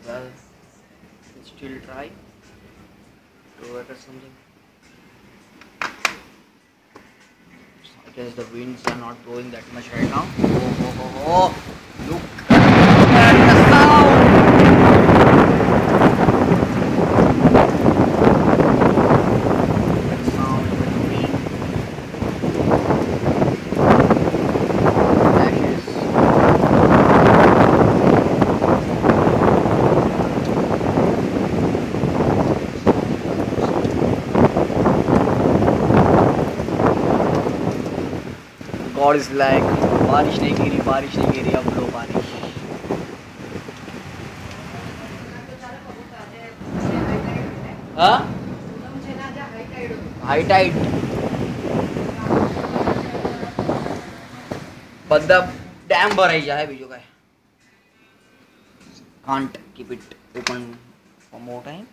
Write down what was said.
Well, let's still try to work or something. I guess the winds are not blowing that much right now. Oh, look at the sound! The sound of the wind. Ashes. God is like, बारिश नहीं गिरी अब लो बारिश. हाँ? High tide. બધા dam ભરાઈ જાય બીજું કાંઈ. Can't keep it open for more time.